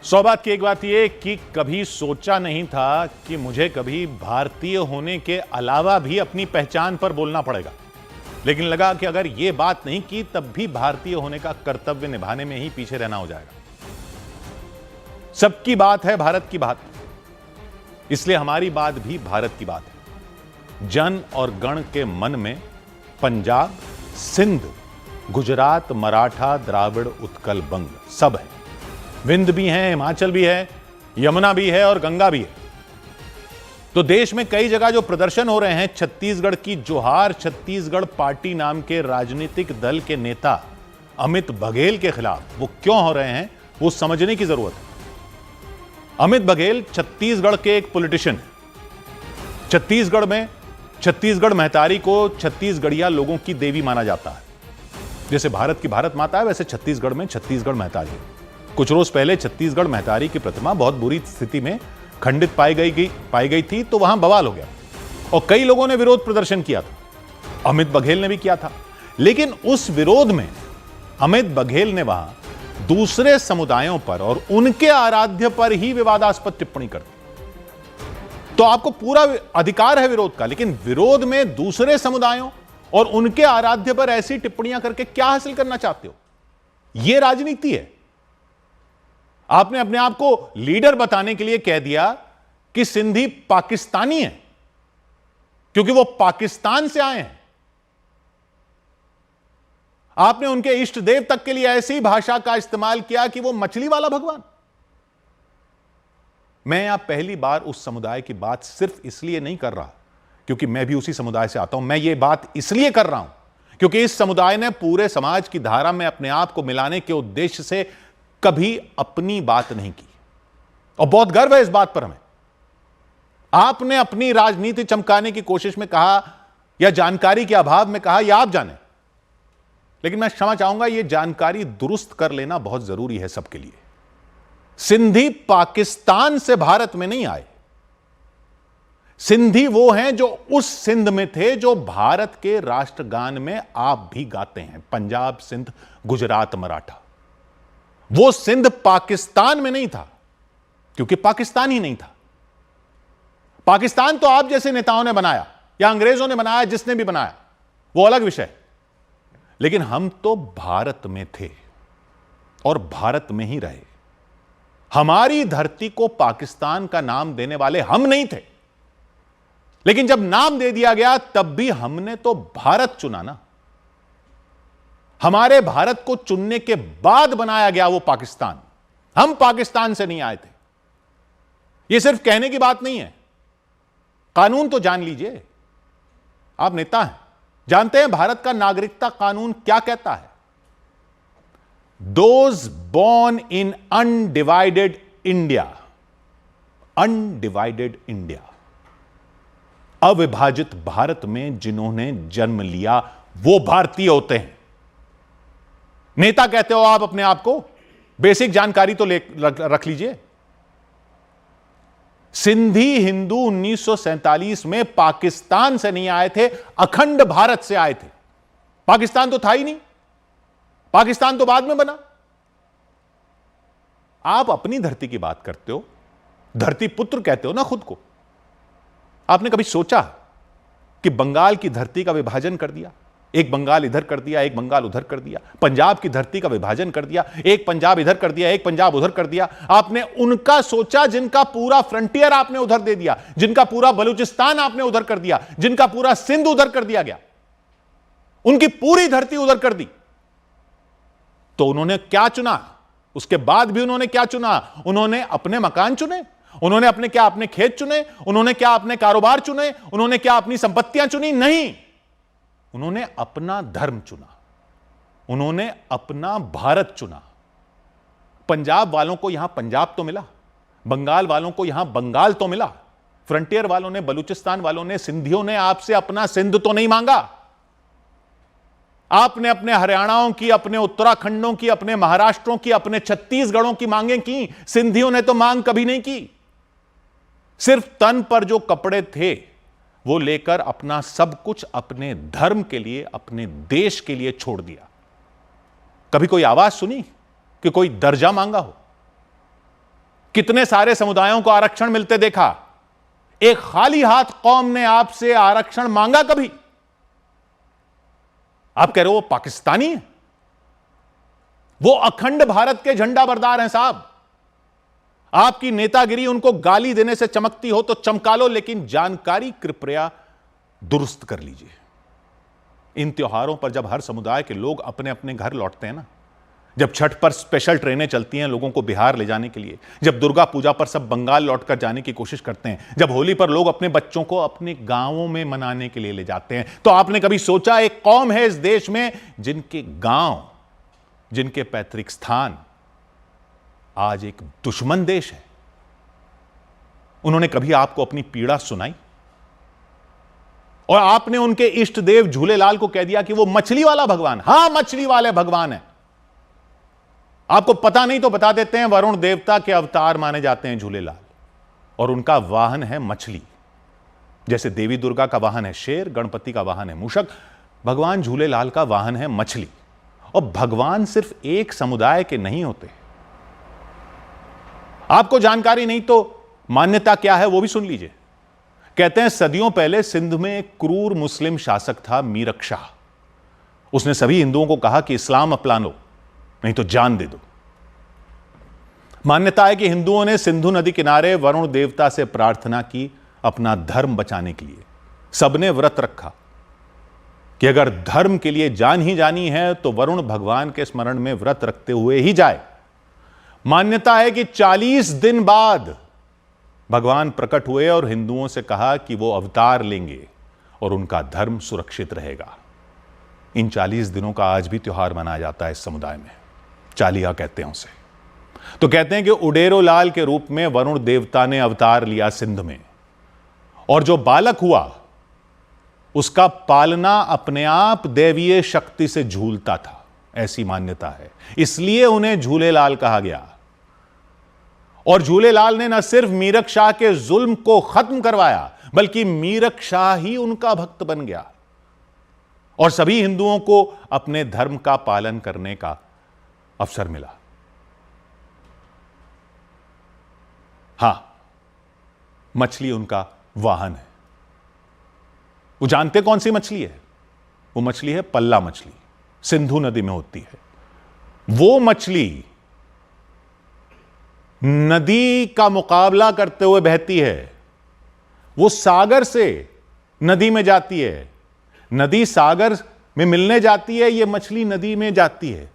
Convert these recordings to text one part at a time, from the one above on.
सौ बात की एक बात यह कि कभी सोचा नहीं था कि मुझे कभी भारतीय होने के अलावा भी अपनी पहचान पर बोलना पड़ेगा, लेकिन लगा कि अगर यह बात नहीं की तब भी भारतीय होने का कर्तव्य निभाने में ही पीछे रहना हो जाएगा। सबकी बात है भारत की बात, इसलिए हमारी बात भी भारत की बात है। जन और गण के मन में पंजाब, सिंध, गुजरात, मराठा, द्राविड़, उत्कल, बंग सब है। विंध भी है, हिमाचल भी है, यमुना भी है और गंगा भी है। तो देश में कई जगह जो प्रदर्शन हो रहे हैं छत्तीसगढ़ की जोहार छत्तीसगढ़ पार्टी नाम के राजनीतिक दल के नेता अमित बघेल के खिलाफ, वो क्यों हो रहे हैं वो समझने की जरूरत है। अमित बघेल छत्तीसगढ़ के एक पॉलिटिशियन है। छत्तीसगढ़ में छत्तीसगढ़ महतारी को छत्तीसगढ़िया लोगों की देवी माना जाता है। जैसे भारत की भारत माता है, वैसे छत्तीसगढ़ में छत्तीसगढ़ महतारी है। कुछ रोज पहले छत्तीसगढ़ महतारी की प्रतिमा बहुत बुरी स्थिति में खंडित पाई गई थी, तो वहां बवाल हो गया और कई लोगों ने विरोध प्रदर्शन किया था। अमित बघेल ने भी किया था, लेकिन उस विरोध में अमित बघेल ने वहां दूसरे समुदायों पर और उनके आराध्य पर ही विवादास्पद टिप्पणी कर दी। तो आपको पूरा अधिकार है विरोध का, लेकिन विरोध में दूसरे समुदायों और उनके आराध्य पर ऐसी टिप्पणियां करके क्या हासिल करना चाहते हो? यह राजनीति है। आपने अपने आप को लीडर बताने के लिए कह दिया कि सिंधी पाकिस्तानी है क्योंकि वो पाकिस्तान से आए हैं। आपने उनके इष्ट देव तक के लिए ऐसी भाषा का इस्तेमाल किया कि वो मछली वाला भगवान। मैं यहां पहली बार उस समुदाय की बात सिर्फ इसलिए नहीं कर रहा क्योंकि मैं भी उसी समुदाय से आता हूं। मैं ये बात इसलिए कर रहा हूं क्योंकि इस समुदाय ने पूरे समाज की धारा में अपने आप को मिलाने के उद्देश्य से कभी अपनी बात नहीं की और बहुत गर्व है इस बात पर हमें। आपने अपनी राजनीति चमकाने की कोशिश में कहा या जानकारी के अभाव में कहा, या आप जाने, लेकिन मैं क्षमा चाहूंगा, यह जानकारी दुरुस्त कर लेना बहुत जरूरी है सबके लिए। सिंधी पाकिस्तान से भारत में नहीं आए। सिंधी वो हैं जो उस सिंध में थे जो भारत के राष्ट्रगान में आप भी गाते हैं, पंजाब, सिंध, गुजरात, मराठा। वो सिंध पाकिस्तान में नहीं था क्योंकि पाकिस्तान ही नहीं था। पाकिस्तान तो आप जैसे नेताओं ने बनाया या अंग्रेजों ने बनाया, जिसने भी बनाया, वो अलग विषय। लेकिन हम तो भारत में थे और भारत में ही रहे। हमारी धरती को पाकिस्तान का नाम देने वाले हम नहीं थे, लेकिन जब नाम दे दिया गया तब भी हमने तो भारत चुना ना। हमारे भारत को चुनने के बाद बनाया गया वो पाकिस्तान। हम पाकिस्तान से नहीं आए थे। यह सिर्फ कहने की बात नहीं है, कानून तो जान लीजिए। आप नेता हैं, जानते हैं भारत का नागरिकता कानून क्या कहता है? Those born in undivided India, undivided India, अविभाजित भारत में जिन्होंने जन्म लिया वो भारतीय होते हैं। नेता कहते हो आप अपने आप को, बेसिक जानकारी तो रख लीजिए। सिंधी हिंदू 1947 में पाकिस्तान से नहीं आए थे, अखंड भारत से आए थे। पाकिस्तान तो था ही नहीं, पाकिस्तान तो बाद में बना। आप अपनी धरती की बात करते हो, धरती पुत्र कहते हो ना खुद को। आपने कभी सोचा कि बंगाल की धरती का विभाजन कर दिया, एक बंगाल इधर कर दिया, एक बंगाल उधर कर दिया, पंजाब की धरती का विभाजन कर दिया, एक पंजाब इधर कर दिया, एक पंजाब उधर कर दिया। आपने उनका सोचा जिनका पूरा फ्रंटियर आपने उधर दे दिया, जिनका पूरा बलूचिस्तान आपने उधर कर दिया, जिनका पूरा सिंध उधर कर दिया गया, उनकी पूरी धरती उधर कर दी। तो उन्होंने क्या चुना? उसके बाद भी उन्होंने क्या चुना? उन्होंने अपने मकान चुने, उन्होंने अपने खेत चुने, उन्होंने क्या अपने कारोबार चुने, उन्होंने क्या अपनी संपत्तियां चुनी? नहीं, उन्होंने अपना धर्म चुना, उन्होंने अपना भारत चुना। पंजाब वालों को यहां पंजाब तो मिला, बंगाल वालों को यहां बंगाल तो मिला, फ्रंटियर वालों ने, बलूचिस्तान वालों ने, सिंधियों ने आपसे अपना सिंध तो नहीं मांगा। आपने अपने हरियाणाओं की, अपने उत्तराखंडों की, अपने महाराष्ट्रों की, अपने छत्तीसगढ़ों की मांगें की। सिंधियों ने तो मांग कभी नहीं की। सिर्फ तन पर जो कपड़े थे वो लेकर अपना सब कुछ अपने धर्म के लिए, अपने देश के लिए छोड़ दिया। कभी कोई आवाज सुनी कि कोई दर्जा मांगा हो? कितने सारे समुदायों को आरक्षण मिलते देखा? एक खाली हाथ कौम ने आपसे आरक्षण मांगा कभी? आप कह रहे हो वो पाकिस्तानी है? वो अखंड भारत के झंडा बरदार हैं साहब। आपकी नेतागिरी उनको गाली देने से चमकती हो तो चमका लो, लेकिन जानकारी कृपया दुरुस्त कर लीजिए। इन त्योहारों पर जब हर समुदाय के लोग अपने अपने घर लौटते हैं ना, जब छठ पर स्पेशल ट्रेनें चलती हैं लोगों को बिहार ले जाने के लिए, जब दुर्गा पूजा पर सब बंगाल लौटकर जाने की कोशिश करते हैं, जब होली पर लोग अपने बच्चों को अपने गांवों में मनाने के लिए ले जाते हैं, तो आपने कभी सोचा एक कौम है इस देश में जिनके गांव, जिनके पैतृक स्थान आज एक दुश्मन देश है, उन्होंने कभी आपको अपनी पीड़ा सुनाई? और आपने उनके इष्ट देव झूलेलाल को कह दिया कि वो मछली वाला भगवान। हां, मछली वाले भगवान है। आपको पता नहीं तो बता देते हैं, वरुण देवता के अवतार माने जाते हैं झूलेलाल, और उनका वाहन है मछली। जैसे देवी दुर्गा का वाहन है शेर, गणपति का वाहन है मूषक, भगवान झूलेलाल का वाहन है मछली। और भगवान सिर्फ एक समुदाय के नहीं होते। आपको जानकारी नहीं तो मान्यता क्या है वो भी सुन लीजिए। कहते हैं सदियों पहले सिंध में एक क्रूर मुस्लिम शासक था मीरक शाह। उसने सभी हिंदुओं को कहा कि इस्लाम अपना लो, नहीं तो जान दे दो। मान्यता है कि हिंदुओं ने सिंधु नदी किनारे वरुण देवता से प्रार्थना की अपना धर्म बचाने के लिए। सबने व्रत रखा कि अगर धर्म के लिए जान ही जानी है तो वरुण भगवान के स्मरण में व्रत रखते हुए ही जाए। मान्यता है कि 40 दिन बाद भगवान प्रकट हुए और हिंदुओं से कहा कि वो अवतार लेंगे और उनका धर्म सुरक्षित रहेगा। इन 40 दिनों का आज भी त्योहार मनाया जाता है इस समुदाय में, चालिया कहते हैं उसे। तो कहते हैं कि उडेरो लाल के रूप में वरुण देवता ने अवतार लिया सिंध में, और जो बालक हुआ उसका पालना अपने आप दैवीय शक्ति से झूलता था, ऐसी मान्यता है। इसलिए उन्हें झूलेलाल कहा गया। और झूलेलाल ने न सिर्फ मीरक शाह के जुल्म को खत्म करवाया, बल्कि मीरक शाह ही उनका भक्त बन गया और सभी हिंदुओं को अपने धर्म का पालन करने का अवसर मिला। हां, मछली उनका वाहन है। वो जानते कौन सी मछली है? वो मछली है पल्ला मछली, सिंधु नदी में होती है। वो मछली नदी का मुकाबला करते हुए बहती है। वो सागर से नदी में जाती है, नदी सागर में मिलने जाती है, ये मछली नदी में जाती है,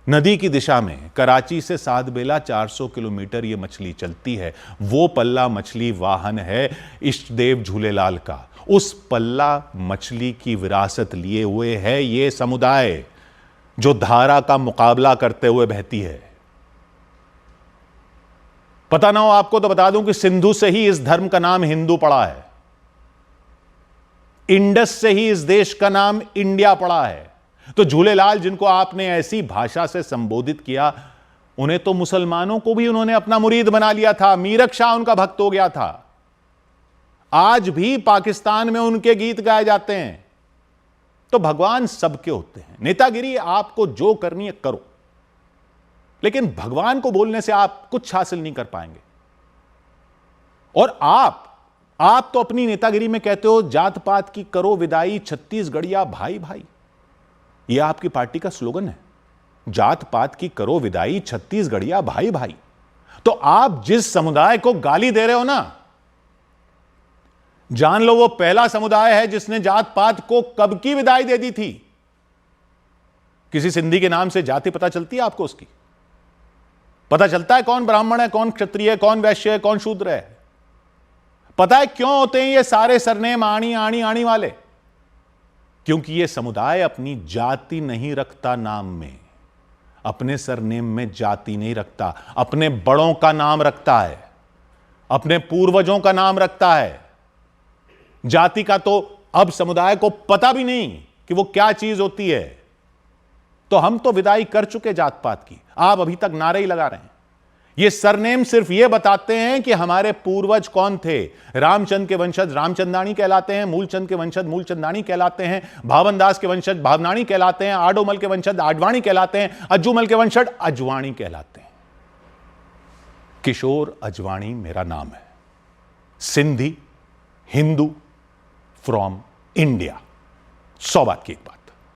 नदी की दिशा में। कराची से सातबेला 400 किलोमीटर ये मछली चलती है। वो पल्ला मछली वाहन है इष्ट देव झूलेलाल का। उस पल्ला मछली की विरासत लिए हुए है ये समुदाय जो धारा का मुकाबला करते हुए बहती है। पता ना हो आपको तो बता दूं कि सिंधु से ही इस धर्म का नाम हिंदू पड़ा है, इंडस से ही इस देश का नाम इंडिया पड़ा है। तो झूलेलाल जिनको आपने ऐसी भाषा से संबोधित किया, उन्हें तो मुसलमानों को भी उन्होंने अपना मुरीद बना लिया था। मीरक शाह उनका भक्त हो गया था। आज भी पाकिस्तान में उनके गीत गाए जाते हैं। तो भगवान सबके होते हैं। नेतागिरी आपको जो करनी है करो, लेकिन भगवान को बोलने से आप कुछ हासिल नहीं कर पाएंगे। और आप तो अपनी नेतागिरी में कहते हो जात पात की करो विदाई, छत्तीसगढ़िया भाई भाई। यह आपकी पार्टी का स्लोगन है, जात पात की करो विदाई, छत्तीसगढ़िया भाई भाई। तो आप जिस समुदाय को गाली दे रहे हो ना, जान लो वो पहला समुदाय है जिसने जात पात को कब की विदाई दे दी थी। किसी सिंधी के नाम से जाति पता चलती है आपको? उसकी पता चलता है कौन ब्राह्मण है, कौन क्षत्रिय है, कौन वैश्य है, कौन शूद्र है। पता है क्यों होते हैं ये सारे सरनेम आणी आणी आणी वाले? क्योंकि ये समुदाय अपनी जाति नहीं रखता नाम में, अपने सरनेम में जाति नहीं रखता, अपने बड़ों का नाम रखता है, अपने पूर्वजों का नाम रखता है। जाति का तो अब समुदाय को पता भी नहीं कि वो क्या चीज होती है। तो हम तो विदाई कर चुके जात पात की, आप अभी तक नारे ही लगा रहे हैं। ये सरनेम सिर्फ ये बताते हैं कि हमारे पूर्वज कौन थे। रामचंद्र के वंशज रामचंदानी कहलाते हैं, मूलचंद के वंशज मूलचंदानी कहलाते हैं, भावन दास के वंशज भावनानी कहलाते हैं, आडोमल के वंशज आडवाणी कहलाते हैं, अज्जुमल के वंशज अजवाणी कहलाते हैं। किशोर अजवाणी मेरा नाम है, सिंधी हिंदू फ्रॉम इंडिया। 100 बात की एक बात।